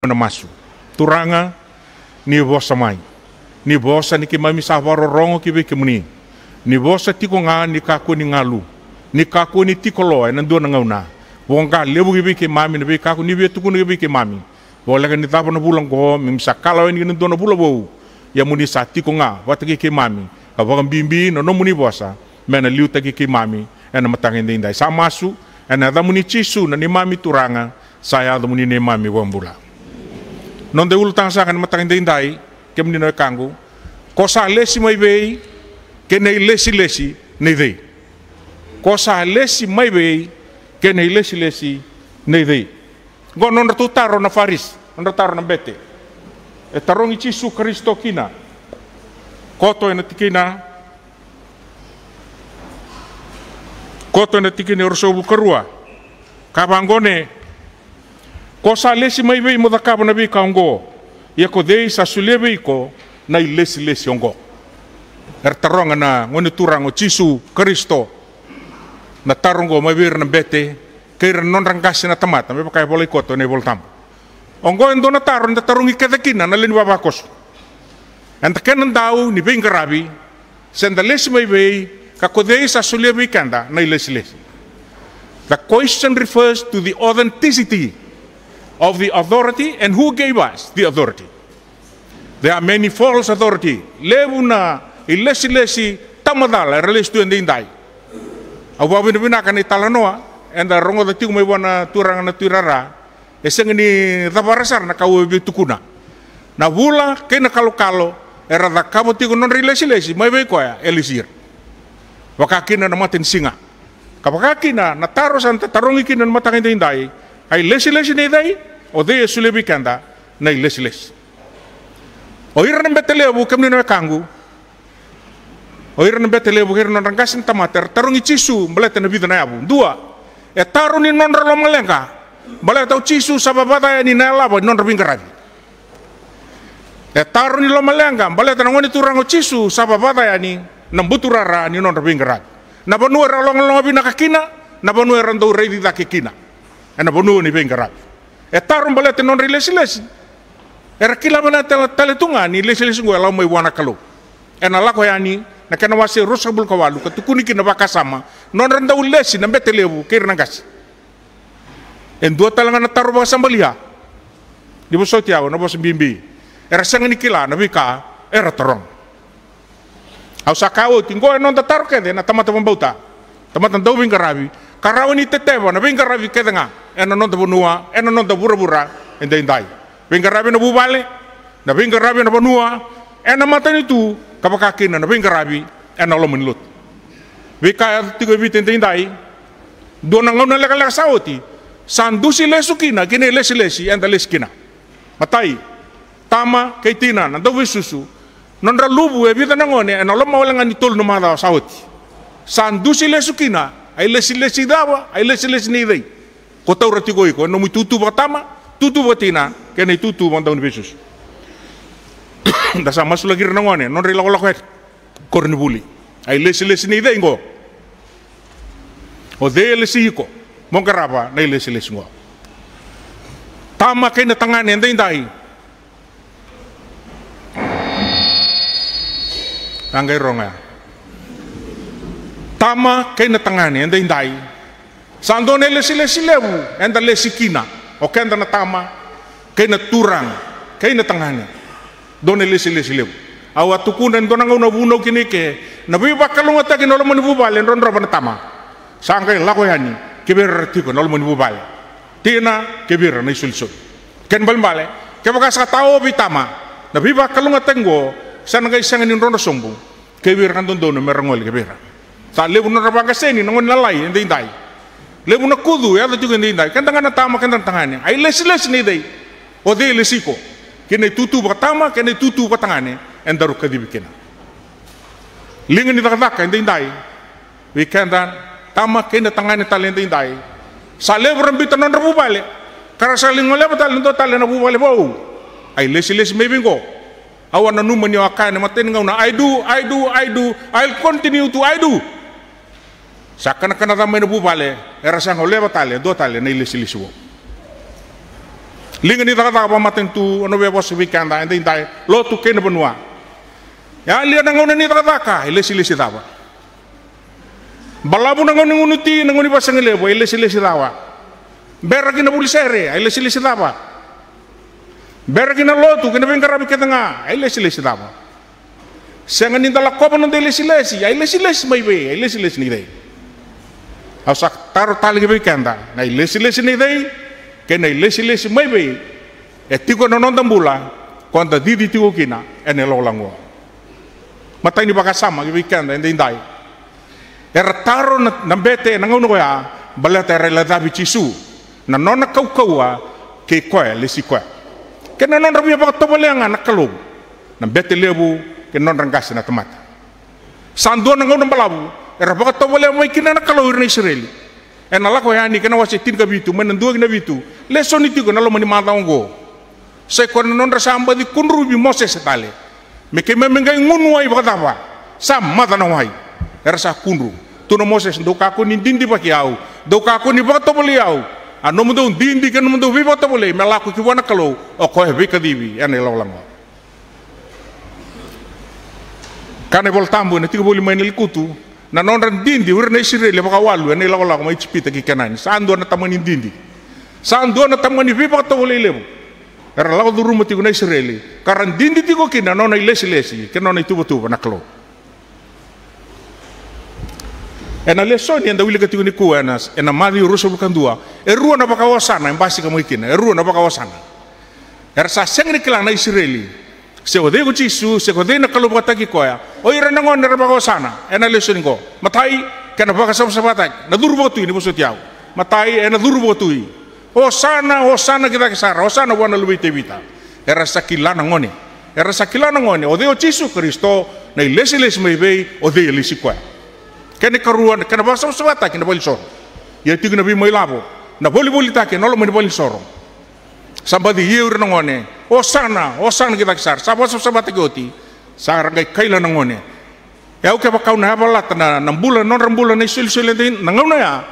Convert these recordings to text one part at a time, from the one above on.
na masu turanga ni vosa mai ni vosa ni ki mami sa rongo ki be muni ni vosa tiko nga ni kako ni ngalu ni kako ni tikolo na ndo na ngauna wonga lebu ki be mami ni be kako ni be tuku ni be mami boleh kan ditapa na bulang ko mimsa kalau ini ndo na bula bo ya muni sa tiko nga wataki ki mami abang bimbi no muni vosa mena liu taki ki mami ena matangin dindai sa masu ena da muni chisu na ni mami turanga saya da muni ni mami wambula non de ultang sa kan matangin dindai kem ni no kangu ko sa lesi mai bei ke nei lesi nei dei ko sa lesi mai bei ke nei lesi nei dei go non tu taro na faris non taro na bete e tarongi chisu Kristo kina koto ena tikina koto na tikini orso bukarua kabangone ko sa lesi mai bei mo da kaba na bi kaungo ia ko dei sa sulebe ko na lesi ongo taronga na ngone turango chisu Kristo na tarongo mai bir na bete kair non rangkasi na tamata me pakai boleh koto ne voltam ongo endo na tarongi kedekina na leni babakos anta kenan dau ni ben garabi senda lesi mai bei kakodei sa sulebe kanda na lesi. The question refers to the authenticity of the authority and who gave us the authority. There are many false authority. Lebuna ilesi tamadala release tu endindai. Awabi bina kan italanoa enda rongo dati umai wana turang na turara eseng ni tabarasar na kawe tukuna. Na bula kena kalo era da kabo tigo non relesi mai be koya elisir. Wakakina na matin singa. Kapakakina na taro santa tarongi kina na matangin dindai ay lesi ni dai o de sulebi kanda na lesi. O ira na betelebu kemni na kangu. O ira na betelebu kira na rangkasin tamater tarongi chisu baleta na vida na yabu. Dua e taro ni non ralo malenga baleta chisu sababata ni na labo non rabingarabi. E taro ni lo malenga baleta na ngoni turango chisu sababata ni nambuturara ni non rabingarabi. Na banua ralong bina kakina na banua rando reidi da kikina na banua ni bengarabi e tarum balete non lesi era kila bana teletunga ni lesi ngwe law mai wana kalu ena lako yani na kana wase rosabul kawalu katukuni kina bakasama non rando lesi na betelebu kirna gas en dua talanga na taru basambalia di bosotiaw na bos bimbi era sangani kila na bika era torong au sakao tinggo non tatar ke na tamata pembauta tamata dau bingarabi karawani teteba na bingarabi ke nga ena non bonua ena non bura endai bingarabi na bubale na bingarabi na bonua ena matani tu kapakakin na bingarabi ena lo menlut bika tigo bit endai dona ngona lekala saoti sandusi lesukina kine lesi enda leskina matai tama kaitina na dau susu non ralubu e vida nangone na lo mawalangan ni tol no mada sauti sandusi lesukina ai lesi dawa ai lesi ni dei ko taurati ko no mututu batama tutu batina kene tutu bandau ni besus da sama sulagi nangone non rila wala kwet kornibuli ai lesi ni dei ngo o de lesi ko mongaraba na lesi ngo tama kene tangane ndai tanggai ronga tama kay na tangani enda indai sandone lesi lebu enda lesi kina o kenda na tama kay na turang kay na tangani done lesi lebu awa tukunan donang una buno kini ke nabi bakalong ata kinolo mo ni bubale ron ro na tama sangkay lako yani kibir tiko nolo mo ni bubale tina kibir na isulsul ken balbale ke baka sa tao bitama nabi bakalong atengo sana guys sangan ni rono sombu kebir kan dono merangol kebir sa lebu na rabanga seni ngon nalai ndai lebu na kudu ya tu ndai kan tangan tama kan tangane ai les ni dai o de lesiko kene tutu batama kene tutu batangane endaru kadibikena lingan ni takaka ndai weekend tama kene tangane talen ndai sa lebu rambita non rabu bale kara sa lingole batal ndo talen na bubale bau ai les mebingo awan nanu menyawakan maten ngauna I'll continue to I do sakana ramai na bubale era sang ole batale do tale na ilisi Linga ni taka pa maten tu ono bebo sevikanda ente intai lo tu kena benua. Ya lia nangone ni taka ilesi tawa. Balabu nangone ngunuti nangone pasang lebo ilesi tawa. Beraki na bulisere ilesi tawa. Beraki na lo tu kena bengkarabi ketanga ilesi tawa. Senga ni dala kopa no ilesi mai be ilesi ni dei. Ausak taruh tali kebikanda na ilesi ni dei. Kena ilesi mai be tiko no nondambula konta didi tiko kina ene lo lango mata ini baka sama kebikanda ende indai taro na bete na ngono ya balata rela dabi cisu na nona kau ke koe lesi koe kena non rabia baka tobolenga na kalu na bete lebu ke non rangkas na temata sanduan na ngono balabu baka tobolenga mai kina na kalu irna Israeli ena lako yani kena wasi tin ka bitu menendua kena bitu lesson itu kena lo mani mata ongo se kon non rasamba di kunru bi Moses setale me ke mengai ngunu ai bakatapa sam mata na wai rasa kunru tu no Moses do ka ko ni dindi pa kiau do ka ko ni bakato boliau ano mo do dindi kan mo do bi bakato boli me lako ki wana kalo o ko he ka dibi ene lo lango kane vol tambu ne tigo boli main kutu na non dindi urna Israeli baka walu ene lago mai cipita ki kanani sando na tamani dindi sando na tamani vipa to wole lebu era lago du rumati na Israeli karan dindi tiko kina non ilesi ke non itu betu na klo ena lesoni anda wili katigo ni kuanas ena mali ruso bukan dua ruo na baka wasana embasi kamo ikina ruo na baka wasana era sa sengri kila na Israeli se ode ko cisu se ode na kalo bata ki koya o ira na ngon na baka wasana ena lesoni ko matai kana baka sabata na duru botu ni bosotiao matai ena duru botu Hosana kita kesara Hosana wana lubi tebita era sakilana ngone ode o Yesu Kristo na ilesi mai bei ode ilesi kwa kene karuan kana basa sabata kena boli soro ya tigu na bi mai labo na boli ta ke nolo mai boli soro sambadi yeur na ngone Hosana kita kesara sabata goti sarga kaila na ngone ya uke bakau na balat na bulan non rembulan na sul na ngona ya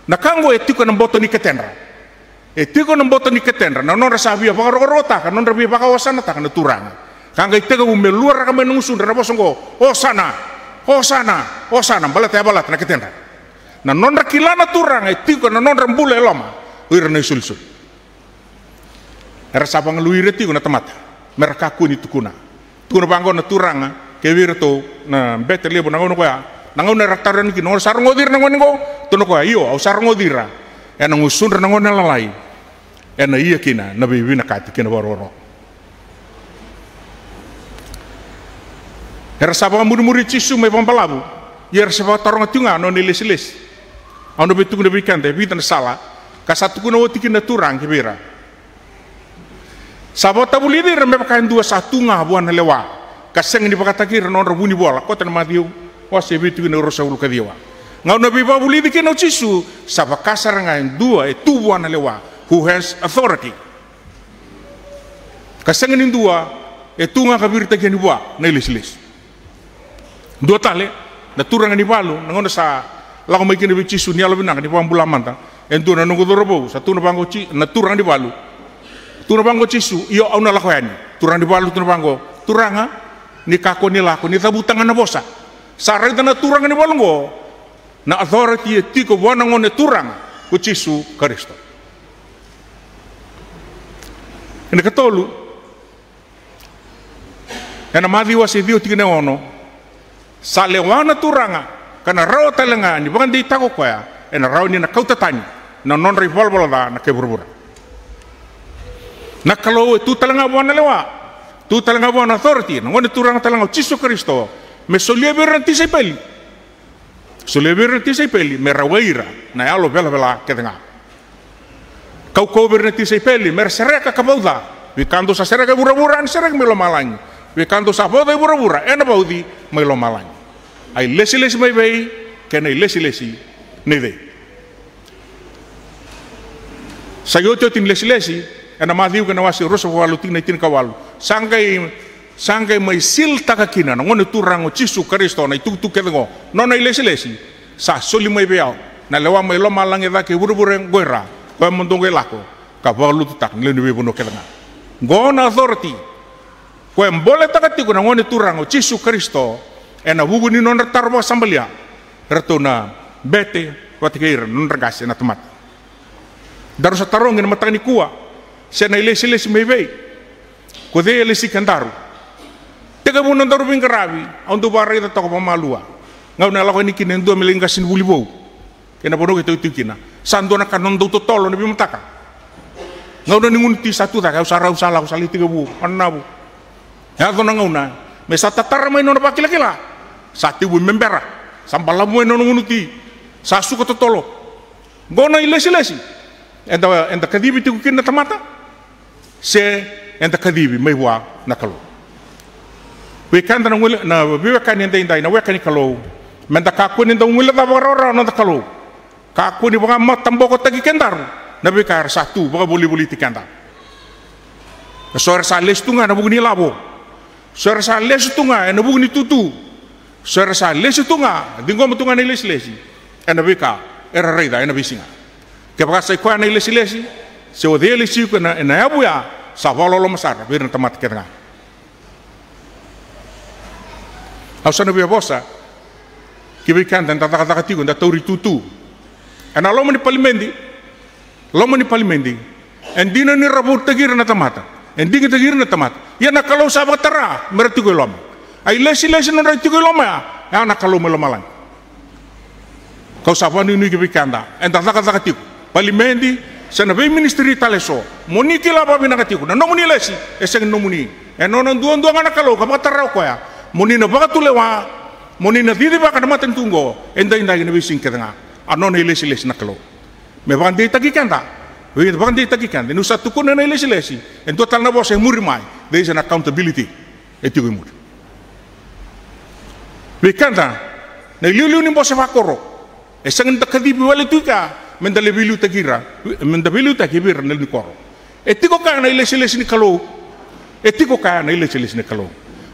na kango etiko na boto ni ketenra tiko na boto ni ketenra na non rasabi apa rota kan non rabi apa wasana ta kan turang kanga itega umel luar ka menungsun na bosongo Hosana balat na ketenra na non rakilana turang tiko na non rambula eloma uirna sul era sabang luire tiko na temata mereka kuni tukuna bangon na turanga ke wirto na bete lebo na ngono ko ya na ngono raktaran ki no sarongodir na ngono ko tuno ko iyo au sarongodira ena ngusun na ngono lalai ena iya kina na bibi na kati kina bororo era sabang muri cisu me pampalabu yer sabang tarong tunga no nilis ono betung de bikante bitan sala kasatu kuno woti kina turang kibira sabota bulidi rembe pakain dua satunga buan lewa kaseng di pakatakir non rabuni bola kota na madiu wase bitu kina urusa ulu kadiwa ngau nabi babuli di kina cisu saba kasar ngain dua buan lewa who has authority kaseng ni dua tunga kabir tagian buah na ilis dua tale na turang ni balu nangon sa lago mai kina cisu ni alo binang ni pambula manta entu na nunggu dorobo satu na bango na turang di balu tuna bango cisu iyo au na lakoyani turang di balu tuna bango turanga ni kako ni lako ni tabutangan na bosa sarai na turang ni balungo na authority tiko wana ngone turang ku cisu Kristo ini ketolu ena madi wasi dio tikine ono sale wana turanga kana raw talenga ni bukan di tako koya ena raw ni na kautatani na non revolver da na keburbura na kalau tu talenga wana lewa tu talenga wana authority na ngone turanga talenga cisu Kristo me solia berarti sai peli me rawaira na alo bela ketenga kau berarti sai peli mer sereka kabauda vi kanto sa sereka bura-bura sereka melo malang vi kanto sa boda bura-bura ena baudi melo malang ai lesi mai bei kena lesi ne dei sayoto tin lesi ena madiu kena wasi roso walu tin kawalu sangkai mai sil takakina na ngone turang o Cisu Kristo na itu kedengo nona lesi sa soli mai beao na lewa mai lo malang eda ke buru-buru goira ko mondongo lako ka walu tak le ni bono kelanga gona authority ko embole takati ko ngone turango Yesu Kristo ena wugu ni non tarwa sambalia retona bete watikeir non regase na tomat daru sa tarong ni matang ni kuwa se na ilesi mevei ko de ilesi kandaru tega mo daru bingarabi on do bare ta ko pamalua ngau na lako ni kinen do melingasin bulibo kena bono ke tu kina sando na kanon do tolo ni bimtaka ngau na ningunti satu ta ka usara usala usali tiga bu annabu ya do na ngau na me satatar mai no pa kila sati bu membera sambala mo no ngunuti sasu ko tolo gona ilesi enda kadibi tu kina tamata se enda kadibi mai wa nakalo we kanda na ngule na we kan ndai na we kan kalo menda ka ko ninda ngule da barora na kalo ka ko ni ba matambo ko tagi kendar na be kar satu ba boli tikanda sore sa lestunga na bugni labo sore sa lestunga na bugni tutu sore sa lestunga dingo mutunga ni lesi ena be ka era reida ena bisinga ke ba sai ko na lesi se o de lesi ko na abuya sa valolo masar bir na tamat kenga ausana be bosa kibi kanda tata tigo nda tauri tutu ana lomo ni palimendi en dina ni rabut tagir na tamata en dinga tagir na tamata ya na kalau sa batara merti ko lom ai lesi no rati ko lom ya na kalau melomalang kau sapa ni kibi kanda en tata tigo palimendi sana be ministry taleso moni kila ba bina tigo na nomuni lesi eseng nomuni en non duan na kalau ka batara ko ya moni na baka tulewa moni na didi baka na maten tunggo endai na bising ketanga anon ilesi na kalo me bandi tagikanda we bandi tagikanda nu satu kun na ilesi en total na bose murimai there is an accountability etigo imur we kanda na liu ni bose fakoro esang takadibi wale tuika mendale bilu tagira mendabilu takibir na ni koro etigo ka na ilesi ni kalo etigo ka na ilesi ni kalo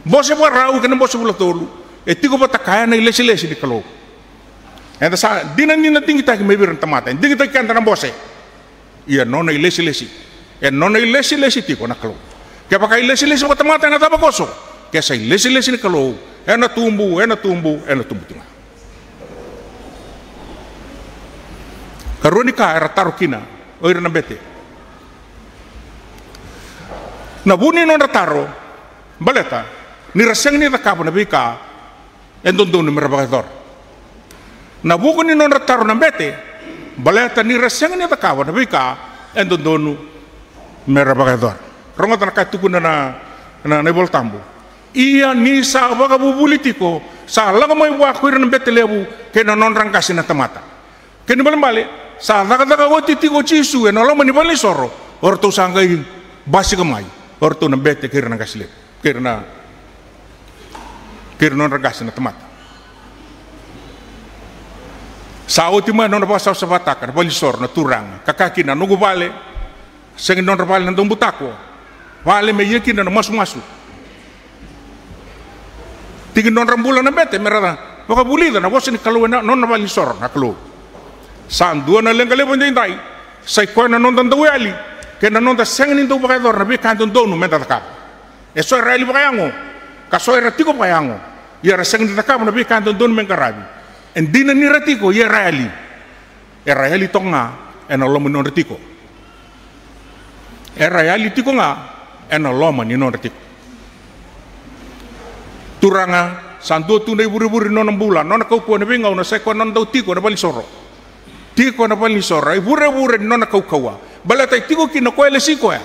bose bo rau kana bose bula tolu etigo bata kaya na ilesi ni kalo enda sa dinan ni nating kita mebir tamata dingi ta kan bose ia nona ilesi e nona ilesi tiko na kalo ke pakai ilesi bata tamata na taba koso ke sa ilesi ni kalo ena tumbu tinga karonika era tarukina oira na bete na buni non taro baleta ni raseng ni takap na bika endon ni merabagador na buku ni non taro na bete baleta ni raseng ni takap na bika endon merabagador rongot na katuku na nebol tambu iya ni sa bagabu politiko sa lang may wakwir na bete lebu kena non rangkasi na tamata kena balik sa daga wati tiko Yesu en alam ni bali soro orto sangai basi kamai orto na bete kirna kaslep kirna ragasi na tamat sa ultima non basa sa bataka bali soro na turang kakaki na nugu bale seng non bale na dumbutako bale me yeki na masu tingin non rambulan na bete merada baka bulida na bosin kalu na non bali soro na kalu san dua na lengale bonjai dai sai ko na non dan dawali ke na non da sengni do bakador na be kan don donu menta taka eso rali bakayango ka so ratiko bakayango ya sengni taka na be kan don mengarabi en dina ni ratiko ya rali tonga en olomo non ratiko rali tiko nga en olomo ni non ratiko turanga sandu tu nei buri non bulan non kau ko na be ngau na sai ko non do tiko na bali soro tiko na bali sora bure non na kaukawa balata tiko kina ko elesi ko ya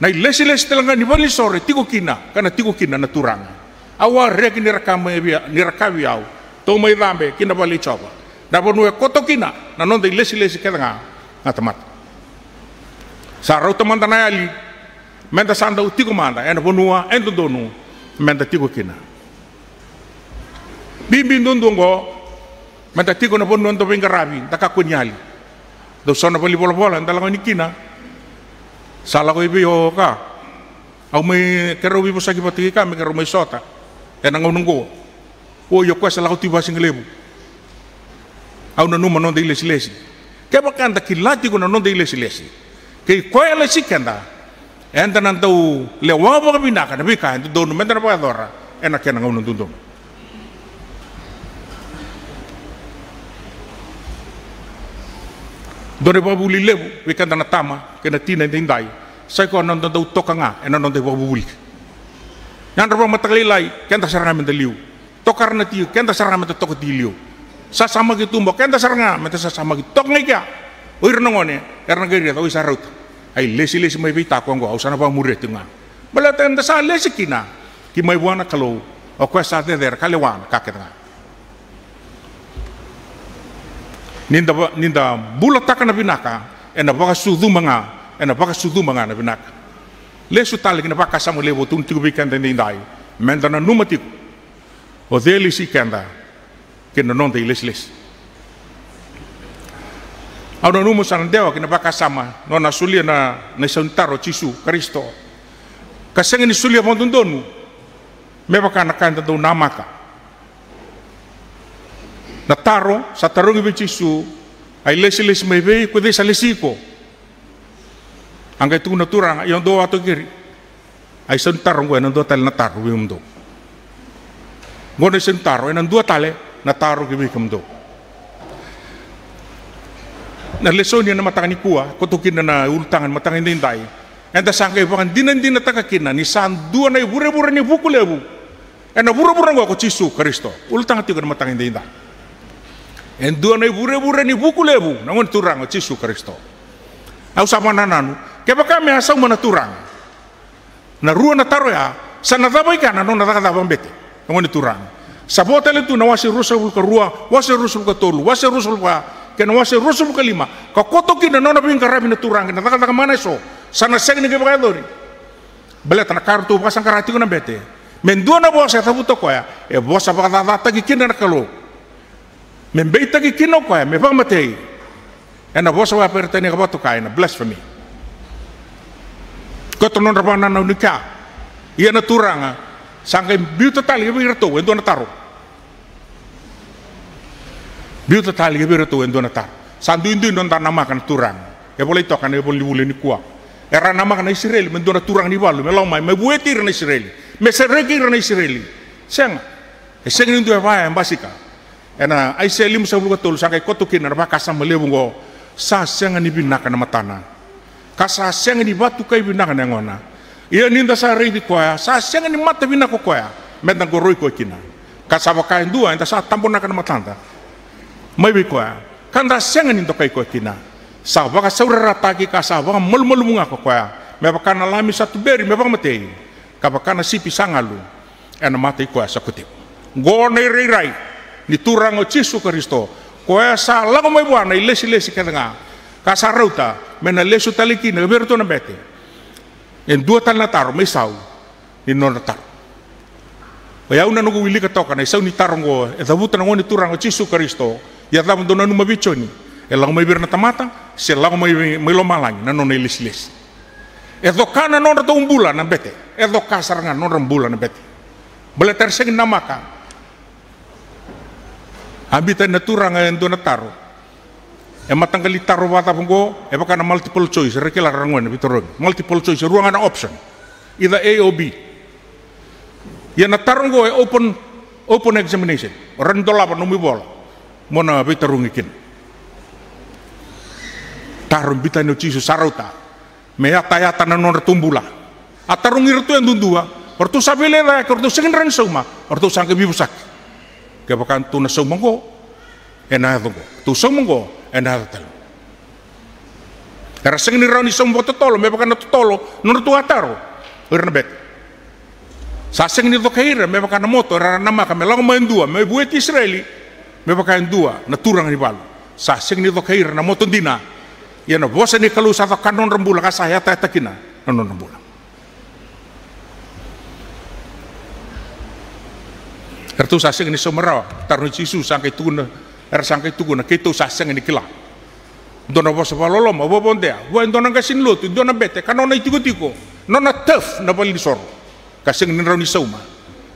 na ilesi telanga ni bali sore tiko kina kana tiko kina na turanga awa rek ni rakawi au to mai dambe kina bali choba na bonu koto kina na non de ilesi kedanga na tamat sa ro tamanda na ali menda sanda tiko manda ena bonua endo donu menda tiko kina bimbi ndongo mata tiko na bono ndo bengarabi takakunyali do sona bali bola ndala ni kina sala ko ibio ka au me kero bibo sagi pati ka me kero me sota ena ngongo o yo kwa sala ko tiba singlebu au na numa non de ilesi ke bakanda kilati ko na non de ilesi ke koe le sikenda enda nan tau le wa ba binaka na bika ndo no mendra ba dora ena kena ngau nundum dore ba buli lebu bikanda na tama kena tina ndai sai ko nan tau tokanga ena non de ba buli yang terbawa mataklilai kenta saranga mendeliu tokar na tiu kenta saranga menta toko tiliu sasama gitu mbok kenta saranga menta sasama gitu tok ngai oir nongone karena gari tau isarut ai lesi mai bita ko ngo ausana ba murid tunga bala tenda sa lesi kina ki mai buana kalau o ko sa de der kalewan kaketa ninda bula takana binaka ena baka sudu manga na binaka lesu tali kina baka samu levo tun tigu bikanda ndai mendana numati o deli sikanda kina non de les Auna numu sana dewa kina baka sama nona sulia na santaro Cisu Kristo kasengi ni sulia pondondonu me baka na kanda do namaka na taro sa tarungi be Cisu ai les mai be ko desa lesiko angkai tu na turang yang do ato kiri ai santaro ngo na do tal na taro bimdo ngone santaro na do tale na taro gibi kamdo na lesonia na matangani kuah kotukin na ultangan matangani dindai enda sangkai pakan dinan takakina ni san dua na bure ni buku lebu ena bure ngo ko Cisu Kristo ultang tiga na matangani dindai en dua na bure ni buku lebu nangon turang ko Cisu Kristo au sama nananu keba kami asau mana turang na rua na taro ya sana tabai kana non na takata bete nangon turang sabota le tu na wasi rusul ka rua wasi rusul ka tolu wasi rusul ka kena wase rusul kelima ka koto kina nona ping karabi na turang na taka mana so sana seng ni ke bakadori belet na kartu pasang karati ko na bete men dua na bosa tabuto ko ya e bosa baka data ki kina na kalo men beita ki kino ko ya me pa matei ena bosa wa pertene ka boto kai na blasphemy koto non rabana na unika ia na turanga sangkai biu total ke birto endo na taro biu tali ke biro tu endo natar sandu indu non tar nama kan turang ya boleh tokan ya boleh bule ni kuah era nama kan Israel mendona turang ni balu melau mai me buetir na Israel me serekir na Israel seng indu apa yang basika ena ai selim sabulu tol sakai kotukin na bakasa melebu go sa seng ni binaka na matana kasa seng ni batu kai binaka na ngona ia ninda sa rei di kuah sa seng ni mata binaka kuah mentang goroi ko kina kasa bakain dua enta sa tampona kana matanda mai bikoa kanda sengan into kai ko kina sa baka saurara taki ka sa baka mulmunga ko koa me baka na lami satu beri me baka matei ka baka na sipi sangalu ena matei ko sa kutip gone rai ni turang o Cisu Kristo ko sa lago mai buana lesi kadanga ka sa rauta me na lesu taliki na berto na bete en dua tal na taro me sau ni non tar ya una no wili ka toka na sau ni tarongo e dabuta na ngoni turang o Cisu Kristo ya dalam dona numa bichoni elang mai birna tamata se lang mai lomalang na non ilis edo kana non to umbula na bete edo kasar nga non rembula na bete bele terseng namaka habitan na turang en dona taro e matanggali taro wata pongo e baka na multiple choice rekela rangon bitorog multiple choice ruangan option either A or B ya na tarongo e open examination rendola pa numi bola mona bitarungikin tarung bitano Cisu sarauta me yata na non tumbula atarungir tu yang dundua ortu sabile la ortu sengin ran sauma ortu sangke bibusak ke bakan tu na saumango ena dongo tu saumango ena tal era sengin ran saumbo tolo me bakan tolo non tu ataro ernebet sa sengin to kaira me bakan moto era nama ka me lang maindua me buet Israeli me bakain dua na turang ni balu sa sing ni dokair na motondina ya na bosa ni kalu sa kanon rembula ka saya ta takina non rembula ertu sa sing ni somera tarno Cisu sangkai tuguna sangkai tuguna keto sa sing ni kila dona bosa balolo mo bobondea wa dona gasin lot dona bete kanon na tiko non na tef na bali sor kasing ni rauni sauma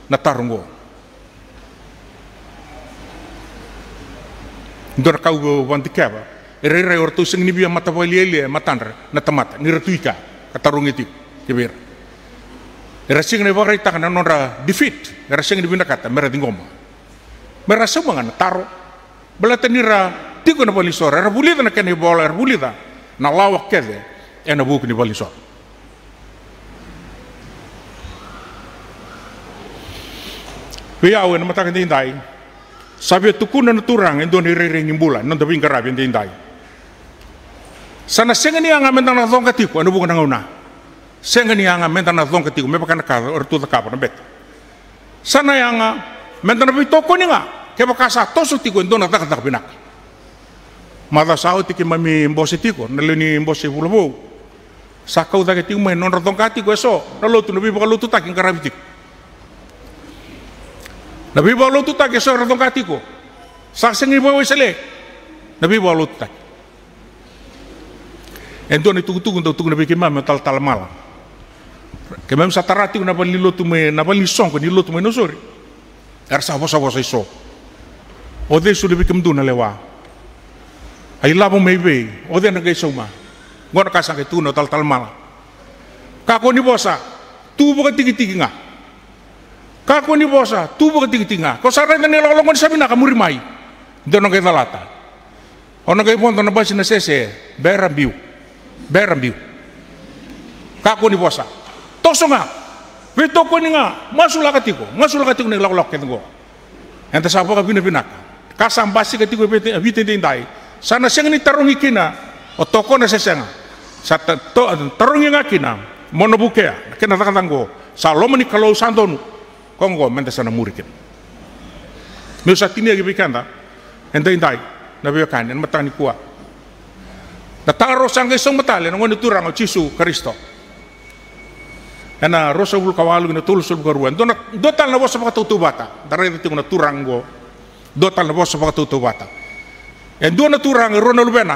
na tarungo Dor kau wanti kaba Ere orto sing ni bia mata wali matandra na tamata ni ratuika katarung itu kebir. Era sing ne warai tak na nonra defeat. Era sing ni bina kata mera dingoma. Mera semangan taro. Belata nira tigo na balisor. Era bulida na kene bola era bulida na lawak kede ena buk ni balisor. Wiaw na matakan tindai. Sabi tukuna na turang endo ni rering imbulan non dabing karabi tindai. Sana senga ni anga mentang na thonga tiku anu bukan ngauna. Senga ni anga mentang na thonga tiku me pakana ka ortu ta ka na bet. Sana anga mentang na bitoko ni nga ke bakasa tosu tiku endo na ta ka binak. Mada sao tiki mami mbose tiku na leni mbose bulabo. Sakau ta ke tiku me non thonga tiku eso na lotu no bi bakalutu ta king karabi tiku. Nabi bawa tu tak esok ratong katiko, sakseng ibu wesele, nabi bawa tu tak. Ento ni tugu nabi kemam tal malam. Kemam satarati na bali lotu me na bali song ni lotu me nosori. Ersa bosa iso. Ode su nabi kemdu na lewa. Ai labo mebe, ode na gaiso ma. Ngona kasang ke tu no tal malam. Kako ni bosa, tu bukan tigi nga. Kako ni bosa, tubo keting-tinga. Kau sarai dan elolongan sabi na kamuri mai. Dono kay talata. Ono kay ponto na basi na sese, berambiu. Kako ni bosa. Toso nga. Vito ko ni nga, masula katiko ni lakolok ketenggo. Enta sapa ka pinak. Kasang basi katiko bitin tindai. Sana siyang ni tarungi kina, o toko na sesenga. Sa tarungi nga kina, monobukea, kina takatanggo. Sa lomani kalau santonu. Kongo mente sana murikin. Meu satini agi bikanda, endai na biakan en matani kuat. Na taro sangge song matale ngoni turang o Cisu Kristo. Ena rosa bul kawalu na tulsul garuan. Dotal na bosa pakatutu bata. Darai tingo na turang go. Dotal na bosa pakatutu bata. En do na turang rona lubena.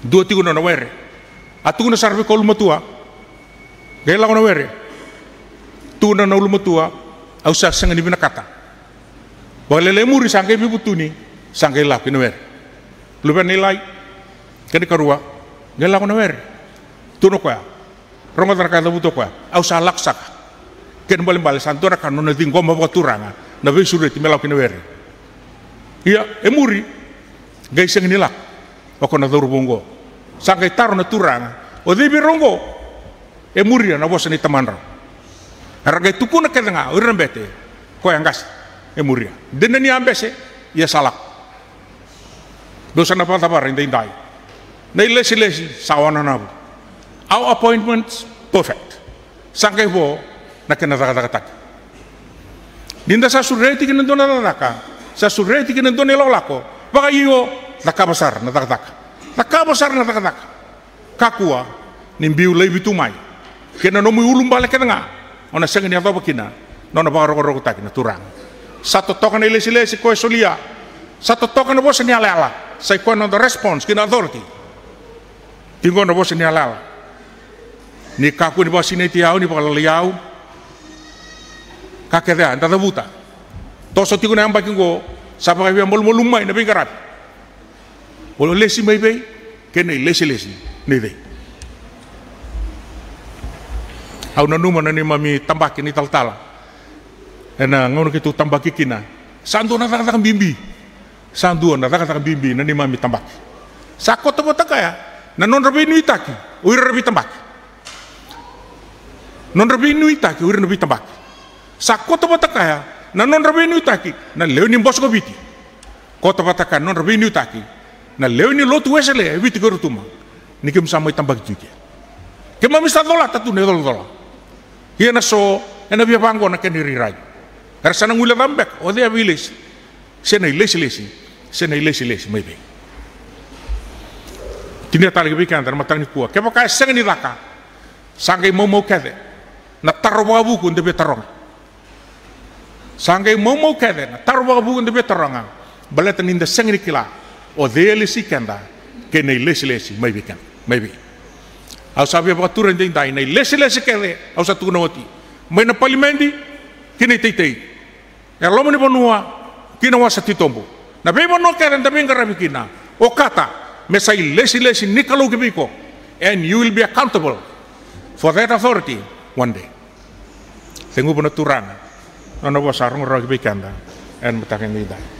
Do tingo na were. Atu na sarbe kol matua. Gela ko na were. Tuna na ulumatua au sa sanga ni binakata walele muri sangke bibutuni sangke la kinower luben nilai kene karua gela ko nawer tuno kwa ronga taraka buto kwa au sa laksak ken bal santora kan no dingo ma turanga na be sure ti melaw kinower iya emuri gai sanga nila o kona dor bongo sangke taro na turanga o dibi rongo emuri na bosa ni tamanra harga itu pun ketengah orang bete, kau yang gas, emuria. Dan ni ambese, ya salah. Dosa napa tabar indai. Nai lesi sawana nabu. Our appointments perfect. Sangkai bo, nak kena tak. Dinda sa sureti kena dona laka, sa sureti kena dona lolako. Baka iyo, nakabasar na tak. Kakua, nimbiu lay bitumay. Kena nomu ulum balik ketengah. Ona senga ni atau bakina, nona bawa rokok tak na turang. Satu tokan ilesi kau solia, satu tokan bos ni ala. Saya kau nonton respons kena authority. Tinggal nona bos ni ala. Ni kaku ni bos ini tiau ni bakal liau. Kakek dia, entah buta. Toso tinggal yang baking go, siapa kau yang mulu mai nabi karat. Bolo lesi mai bay, kena lesi ni deh. Au na numa na ni mami tambaki ni tal-tala. Ena ngono kitu tambaki kina. Sandu na takatang bimbi. Na ni mami tambaki. Sako to kaya. Na non rabi nu itaki. Uir rabi tambaki. Non rabi nu itaki uir rabi tambaki. Sako to kaya. Na non rabi nu itaki. Na leo ni bos ko biti. Ko to kaya non rabi nu itaki. Na leo ni lotu wesele biti ko rutuma. Nikim samay tambaki juga. Kemami sta dola tatu ne dola. Ia na so, ena bia bangko na keni rirai. Karena sana ngula bambek, o dia bilis. Sena ilesi, maybe. Kini tali kebikan dan matang ni kuat. Kepa kaya sengen ni laka, sangkai mau kede, na tarwa buku untuk betarong. Sangkai mau kede, na tarwa buku untuk betarong. Balatan inda sengen kila, o dia lesi kenda, kena ilesi, maybe. Au sabi apa turun tintai, nai lesi kele, au satu nawati. Main na palimendi, kini tei. Ya lomo ni ponua, kina wasa titombo. Na bebo no keren tapi ngarabi kina. o kata me sai lesi nikalo ke biko, and you will be accountable for that authority one day. Tengu bona turana, nono wasarung rogi bikanda, and mutakin nida.